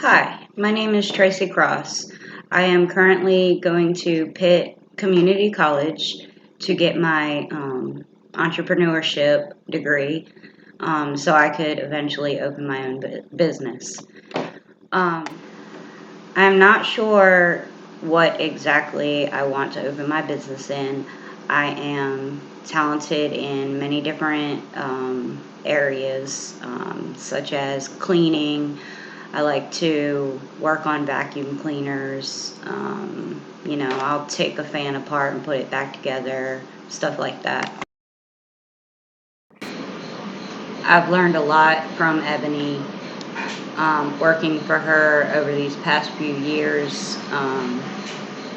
Hi, my name is Tracy Cross. I am currently going to Pitt Community College to get my entrepreneurship degree so I could eventually open my own business. Um, I'm not sure what exactly I want to open my business in. I am talented in many different areas, such as cleaning. I like to work on vacuum cleaners. I'll take a fan apart and put it back together, stuff like that. I've learned a lot from Ebony working for her over these past few years.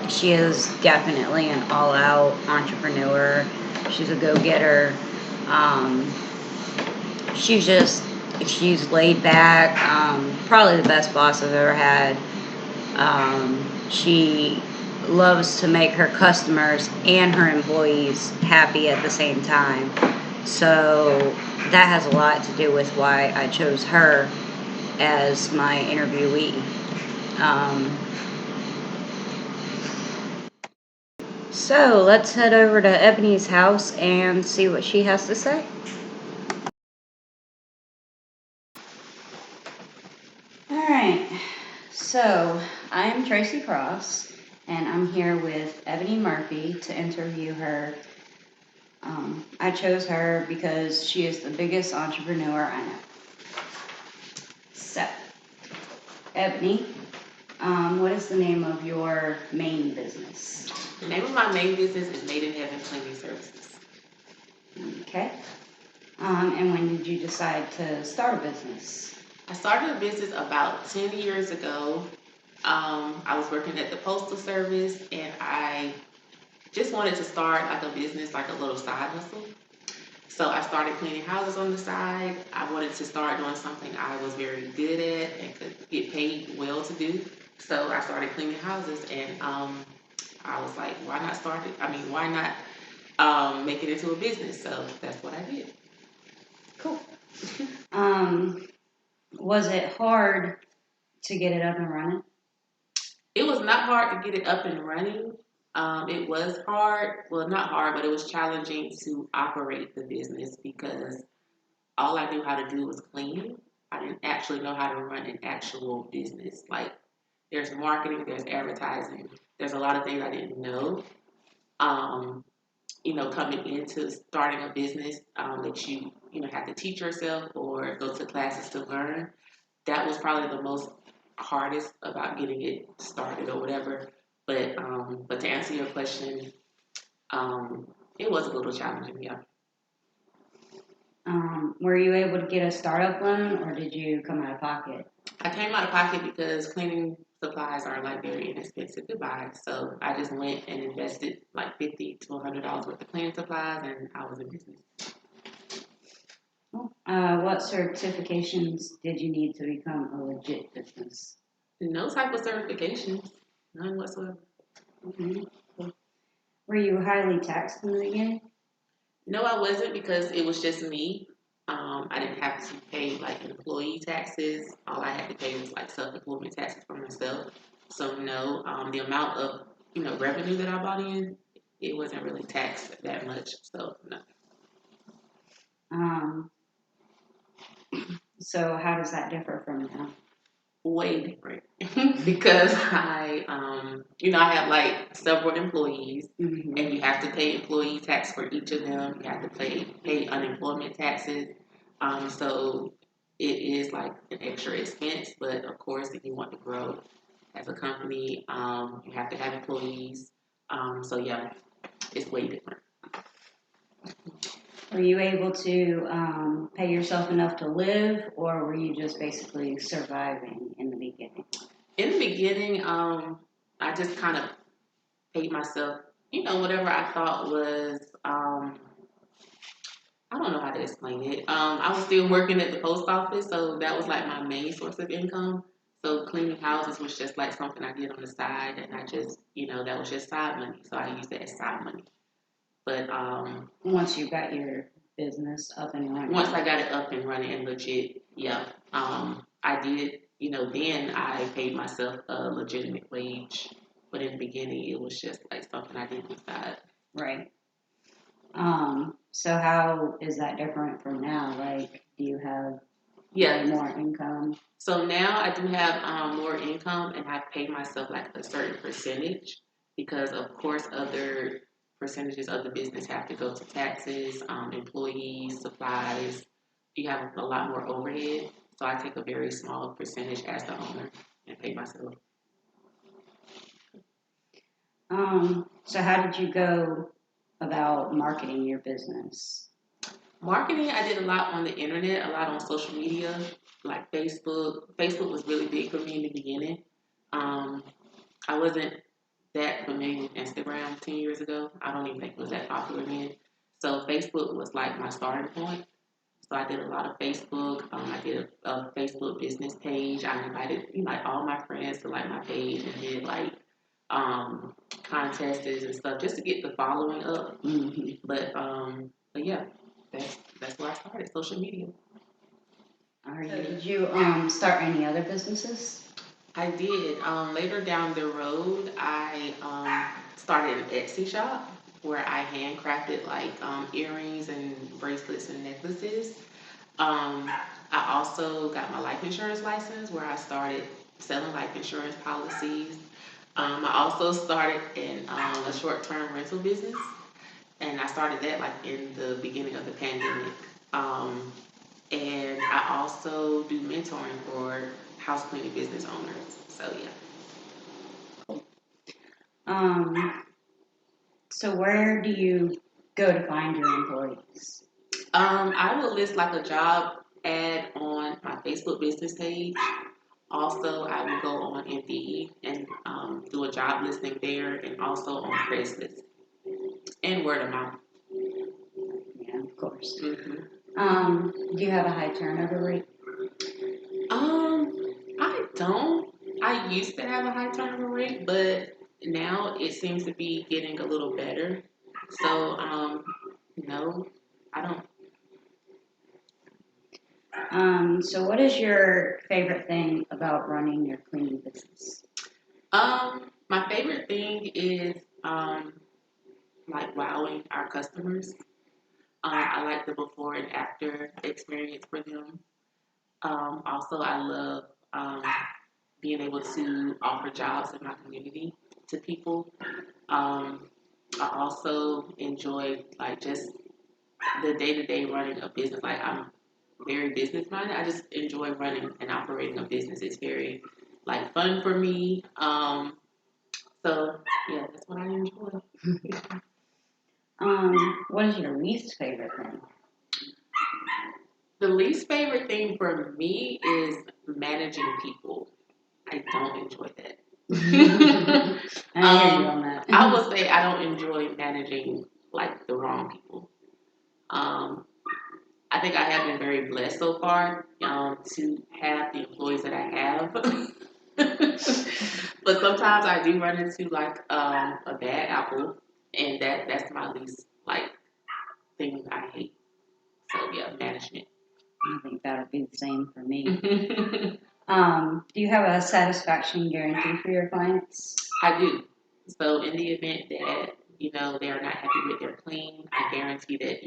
She is definitely an all out entrepreneur. She's a go getter. Um, she's just, she's laid back. Probably the best boss I've ever had. She loves to make her customers and her employees happy at the same time. So that has a lot to do with why I chose her as my interviewee. Um, so let's head over to Ebony's house and see what she has to say. All right, so I am Tracy Cross, and I'm here with Ebonie Murphey to interview her. I chose her because she is the biggest entrepreneur I know. So, Ebony, what is the name of your main business? The name of my main business is Maid in Heaven Cleaning Services. Okay. And when did you decide to start a business? I started a business about 10 years ago. I was working at the Postal Service and I just wanted to start like a business, like a little side hustle. So I started cleaning houses on the side. I wanted to start doing something I was very good at and could get paid well to do. So I started cleaning houses and I was like, why not start it? I mean, why not make it into a business? So that's what I did. Cool. Was it hard to get it up and running? It was not hard to get it up and running. It was hard, well, not hard, but it was challenging to operate the business because all I knew how to do was clean. I didn't actually know how to run an actual business. Like, there's marketing, there's advertising, there's a lot of things I didn't know. Um, Coming into starting a business that you have to teach yourself or go to classes to learn. That was probably the most hardest about getting it started or whatever. But to answer your question, um, it was a little challenging, yeah. Were you able to get a startup loan or did you come out of pocket? I came out of pocket because cleaning supplies are like very inexpensive to buy. So I just went and invested like $50 to $100 worth of cleaning supplies and I was in business. What certifications did you need to become a legit business? No type of certifications, none whatsoever. Mm-hmm. Were you highly taxed in the beginning? No, I wasn't because it was just me. I didn't have to pay like employee taxes. All I had to pay was like self-employment taxes for myself. So no, the amount of revenue that I brought in, it wasn't really taxed that much. So no, Um, so how does that differ from now? way different because I have like several employees, Mm-hmm. and you have to pay employee tax for each of them. You have to pay unemployment taxes. So it is like an extra expense, but of course, if you want to grow as a company, you have to have employees. So yeah, it's way different. Were you able to pay yourself enough to live, or were you just basically surviving in the beginning? In the beginning, I just kind of paid myself, whatever I thought was. I don't know how to explain it. I was still working at the post office, so that was like my main source of income. So cleaning houses was just like something I did on the side, and I just, that was just side money. So I used it as side money. But Once you got your business up and running? Once I got it up and running and legit, yeah. I did, then I paid myself a legitimate wage. But in the beginning, it was just like something I did decide. Right. So how is that different from now? Like, do you have Yeah. more income? So now I do have more income, and I pay myself like a certain percentage because, of course, other percentages of the business have to go to taxes, employees, supplies. You have a lot more overhead. So I take a very small percentage as the owner and pay myself. So how did you go about marketing your business? Marketing, I did a lot on the internet, a lot on social media, like Facebook. Facebook was really big for me in the beginning. Um, I wasn't that familiar with Instagram 10 years ago. I don't even think it was that popular then. So Facebook was like my starting point. So I did a lot of Facebook. I did a Facebook business page. I invited like all my friends to like my page and did like um, contests and stuff just to get the following up. Mm-hmm. But yeah, that's where I started social media. So did you start any other businesses? I did. Later down the road, I started an Etsy shop where I handcrafted like earrings and bracelets and necklaces. Um, I also got my life insurance license where I started selling life insurance policies. I also started in a short-term rental business, and I started that like in the beginning of the pandemic. Um, and I also do mentoring for house cleaning business owners. So yeah. Um, so where do you go to find your employees? I will list like a job ad on my Facebook business page. Also, I will go on Indeed and do a job listing there, and also on Craigslist and word of mouth. Yeah, of course. Mm-hmm. Do you have a high turnover rate? I don't. I used to have a high turnover rate, but now it seems to be getting a little better. So, no, I don't. So what is your favorite thing about running your cleaning business? My favorite thing is like wowing our customers. I like the before and after experience for them. Also, I love being able to offer jobs in my community to people. Um, I also enjoy like just the day to day running a business. Like I'm very business minded. I just enjoy running and operating a business. It's very like fun for me. So yeah, that's what I enjoy. What is your least favorite thing? The least favorite thing for me is managing people. I don't enjoy that. I hear you on that. I will say I don't enjoy managing like the wrong people. Um, I think I have been very blessed so far to have the employees that I have. But sometimes I do run into like a bad apple, and that's my least like thing I hate. So yeah, management. I think that would be the same for me. Do you have a satisfaction guarantee for your clients? I do. So in the event that they are not happy with their clean, I guarantee that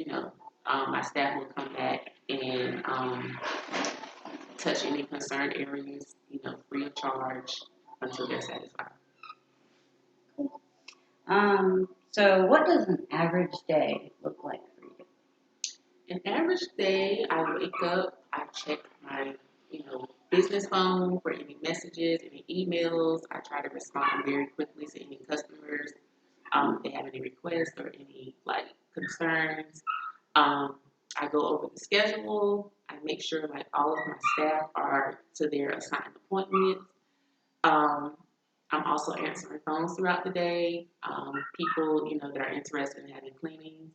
my staff will come back and touch any concerned areas, free of charge until they're satisfied. So what does an average day look like for you? An average day, I wake up, I check my, business phone for any messages, any emails. I try to respond very quickly to any customers if they have any requests or any like concerns. Um, I go over the schedule. I make sure like all of my staff are to their assigned appointments. Um, I'm also answering phones throughout the day. People, that are interested in having cleanings.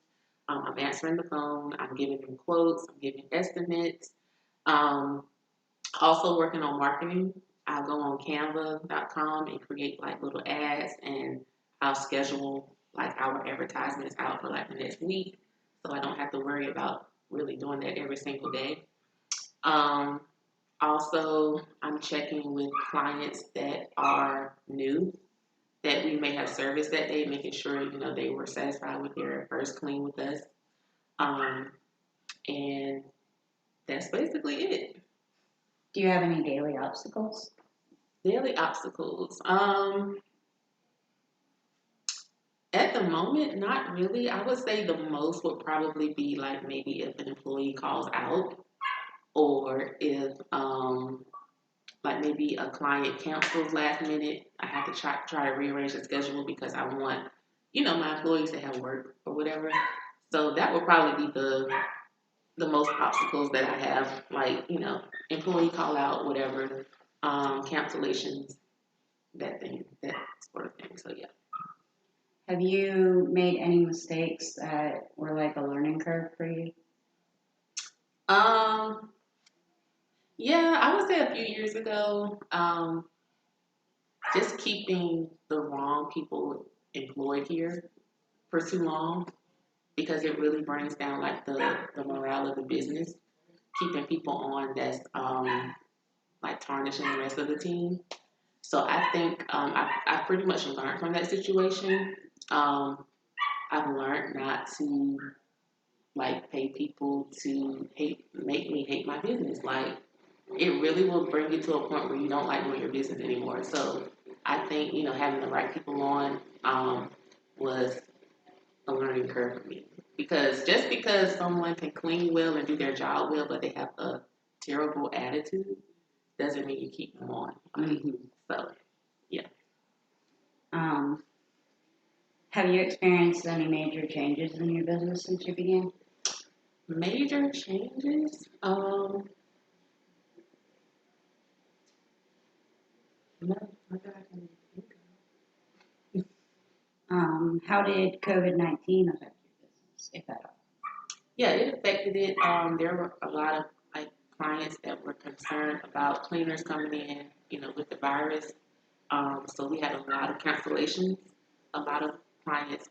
I'm answering the phone. I'm giving them quotes. I'm giving estimates. Um, Also working on marketing. I'll go on Canva.com and create like little ads, and I'll schedule like our advertisements out for like the next week, so I don't have to worry about really doing that every single day. Um, Also, I'm checking with clients that are new that we may have serviced that day, making sure they were satisfied with their first clean with us. Um, and that's basically it. Do you have any daily obstacles? Daily obstacles. At the moment, not really. I would say the most would probably be like maybe if an employee calls out, or if like maybe a client cancels last minute. I have to try to rearrange the schedule because I want my employees to have work or whatever. So that would probably be the most obstacles that I have, like employee call out, whatever, cancellations, that sort of thing. So yeah. Have you made any mistakes that were like a learning curve for you? Um, yeah, I would say a few years ago, just keeping the wrong people employed here for too long because it really brings down like the morale of the business. Keeping people on that's like tarnishing the rest of the team. So I think I pretty much learned from that situation. Um, I've learned not to like pay people to make me hate my business. Like it really will bring you to a point where you don't like doing your business anymore. So I think having the right people on was a learning curve for me because just because someone can clean well and do their job well, but they have a terrible attitude, doesn't mean you keep them on. Mm-hmm. So yeah. Um, have you experienced any major changes in your business since you began? Major changes? No, not that I can think of. How did COVID-19 affect your business, if at all? Yeah, it affected it. There were a lot of like clients that were concerned about cleaners coming in, with the virus. So we had a lot of cancellations. A lot of clients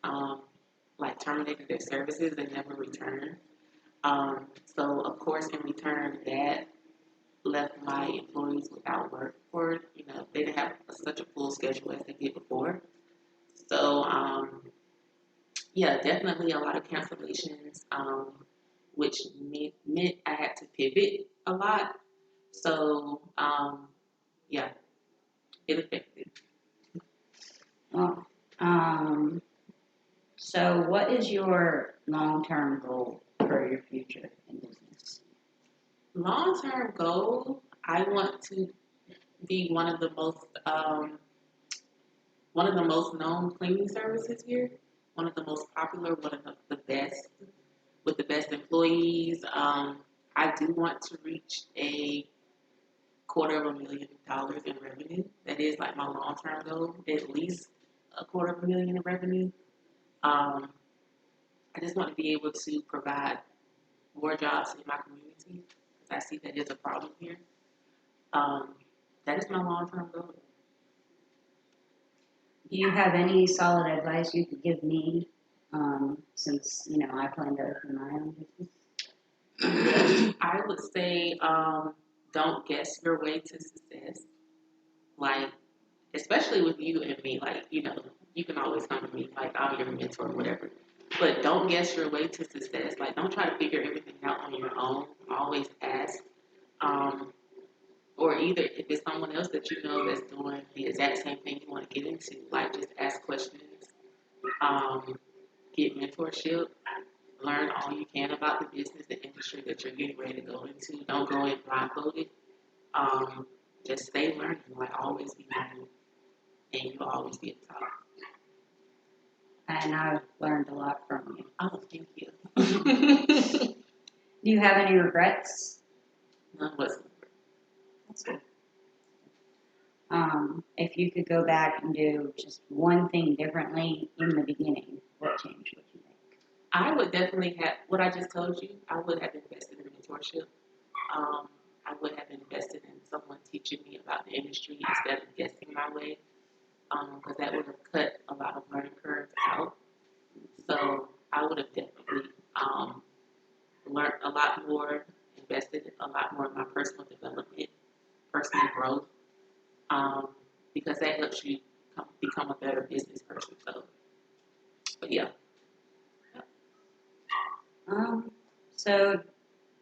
like terminated their services and never returned. So of course, in return, that left my employees without work for they didn't have such a full schedule as they did before. So yeah, definitely a lot of cancellations, which meant I had to pivot a lot. So yeah, it affected. Well, um, so what is your long-term goal for your future in business? Long term goal, I want to be one of the most known cleaning services here, one of the most popular, one of the best with the best employees. I do want to reach a $250,000 in revenue. That is like my long term goal, at least a $250,000 in revenue. Um, I just want to be able to provide more jobs in my community because I see that is a problem here. Um, that is my long term goal. Do you have any solid advice you could give me, since, I plan to open my own business? I would say don't guess your way to success. Like, especially with you and me, like, you can always come to me, like, I'm your mentor or whatever. But don't guess your way to success. Like, don't try to figure everything out on your own. Always ask. Um, or either if it's someone else that you know that's doing the exact same thing you want to get into, like, just ask questions, um, get mentorship, learn all you can about the business, the industry that you're getting ready to go into. Don't go in blindfolded. Um, just stay learning. Like, always be learning, and you'll always be at the top. And I've learned a lot from you. Oh, thank you. Do you have any regrets? None whatsoever. That's good. If you could go back and do just one thing differently in the beginning, what change would you make? I would definitely have what I just told you. I would have invested in mentorship. I would have invested in someone teaching me about the industry instead of guessing my way, because that would have cut a lot of learning curves out. So I would have definitely learned a lot more, invested a lot more in my personal development, personal growth, because that helps you become a better business person. So, but yeah. Um, so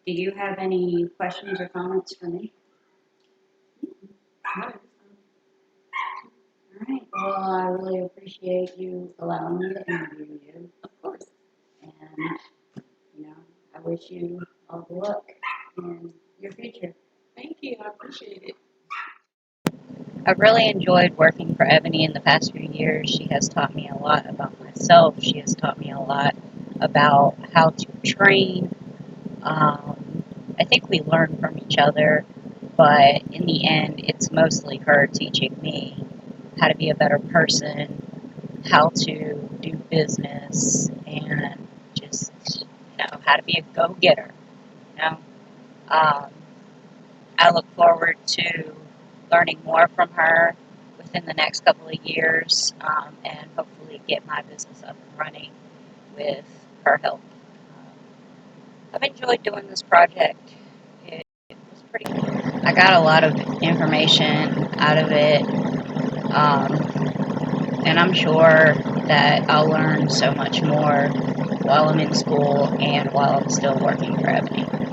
do you have any questions or comments for me? All right. Well, I really appreciate you allowing me to interview you. Of course. And, I wish you all the luck in your future. Thank you. I appreciate it. I've really enjoyed working for Ebonie in the past few years. She has taught me a lot about myself. She has taught me a lot about how to train. I think we learn from each other, but in the end, it's mostly her teaching me how to be a better person, how to do business, and just, how to be a go-getter, you know. Um, I look forward to learning more from her within the next couple of years, and hopefully get my business up and running with her help. I've enjoyed doing this project. It was pretty cool. I got a lot of information out of it, and I'm sure that I'll learn so much more while I'm in school and while I'm still working for Ebonie.